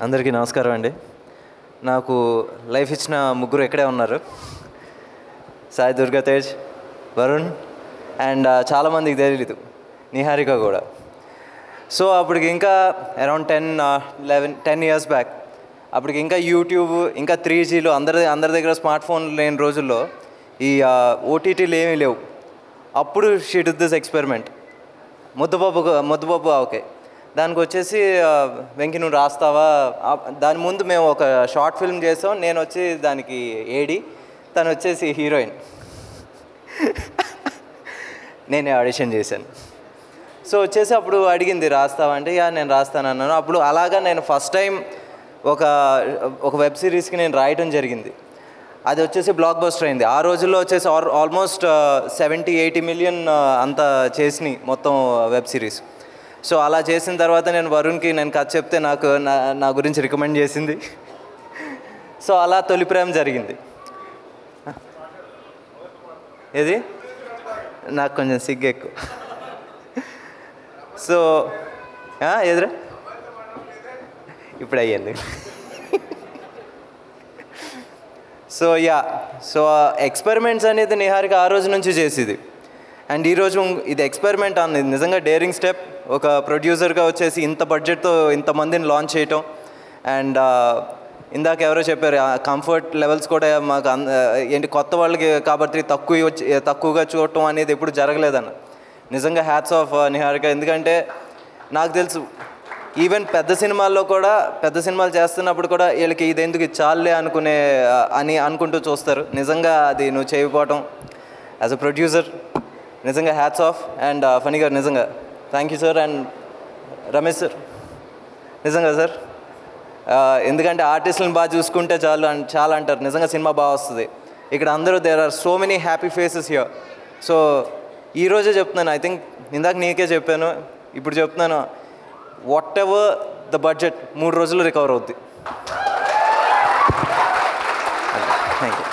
అందరికీ నమస్కారం అండి. నాకు లైఫ్ ఇచ్చిన ముగ్గురు ఇక్కడే ఉన్నారు. సాయి దుర్గా తేజ్, వరుణ్ అండ్ చాలామందికి తెలియదు నిహారిక కూడా. సో అప్పటికి ఇంకా అరౌండ్ 10 ఇయర్స్ బ్యాక్, అప్పటికి ఇంకా యూట్యూబ్ ఇంకా 3Gలు అందరి దగ్గర స్మార్ట్ ఫోన్ లేని రోజుల్లో ఈ ఓటీటీలు ఏమీ లేవు. అప్పుడు షీ డిడ్ దిస్ ఎక్స్పెరిమెంట్, ముద్దపప్పు ఓకే. దానికి వచ్చేసి వెంకీ నువ్వు రాస్తావా, దాని ముందు మేము ఒక షార్ట్ ఫిల్మ్ చేసాం. నేను వచ్చి దానికి ఏడి, తను వచ్చేసి హీరోయిన్. నేనే ఆడిషన్ చేశాను. సో వచ్చేసి అప్పుడు అడిగింది రాస్తావా అంటే యా నేను రాస్తానన్నాను. అప్పుడు అలాగా నేను ఫస్ట్ టైం ఒక వెబ్ సిరీస్కి నేను రాయటం జరిగింది. అది వచ్చేసి బ్లాక్ బస్టర్ అయింది. ఆ రోజుల్లో వచ్చేసి ఆల్మోస్ట్ 70-80 మిలియన్ అంతా చేసినాయి మొత్తం వెబ్ సిరీస్. సో అలా చేసిన తర్వాత నేను వరుణ్కి కథ చెప్తే నా గురించి రికమెండ్ చేసింది. సో అలా తొలి ప్రేమ జరిగింది. ఏది నాకు కొంచెం సిగ్గు ఎక్కువ. సో ఎదురా ఇప్పుడు అయ్యింది. సో ఎక్స్పెరిమెంట్స్ అనేది నిహారిక ఆ రోజు నుంచి చేసేది. అండ్ ఈరోజు ఇది ఎక్స్పెరిమెంట్ అన్నది నిజంగా డేరింగ్ స్టెప్. ఒక ప్రొడ్యూసర్గా వచ్చేసి ఇంత బడ్జెట్తో ఇంతమందిని లాంచ్ చేయటం. అండ్ ఇందాక ఎవరో చెప్పారు కంఫర్ట్ లెవెల్స్ కూడా మాకు ఏంటి కొత్త వాళ్ళకి కాబట్టి తక్కువగా చూడటం అనేది ఎప్పుడు జరగలేదన్న. నిజంగా హ్యాట్స్ ఆఫ్ నిహారిక. ఎందుకంటే నాకు తెలుసు ఈవెన్ పెద్ద సినిమాలు చేస్తున్నప్పుడు కూడా వీళ్ళకి ఇది ఎందుకు చాలే అనుకుంటూ చూస్తారు. నిజంగా అది నువ్వు చేయకపోవటం యాజ్ అ ప్రొడ్యూసర్ నిజంగా హ్యాట్స్ ఆఫ్. అండ్ ఫనీ గారు నిజంగా thank you sir. And Ramesh sir నిజంగా సార్, ఎందుకంటే ఆర్టిస్టులను బాగా చూసుకుంటే చాలా అంటారు. నిజంగా సినిమా బాగా వస్తుంది. ఇక్కడ అందరూ there are so many happy faces here. So ఈరోజే చెప్తున్నాను, ఐ థింక్ ఇందాక నీకే చెప్పాను, ఇప్పుడు చెప్తున్నాను, వాట్ ఎవర్ ద బడ్జెట్ 3 రోజుల్లో రికవర్ అవుద్ది. Thank you.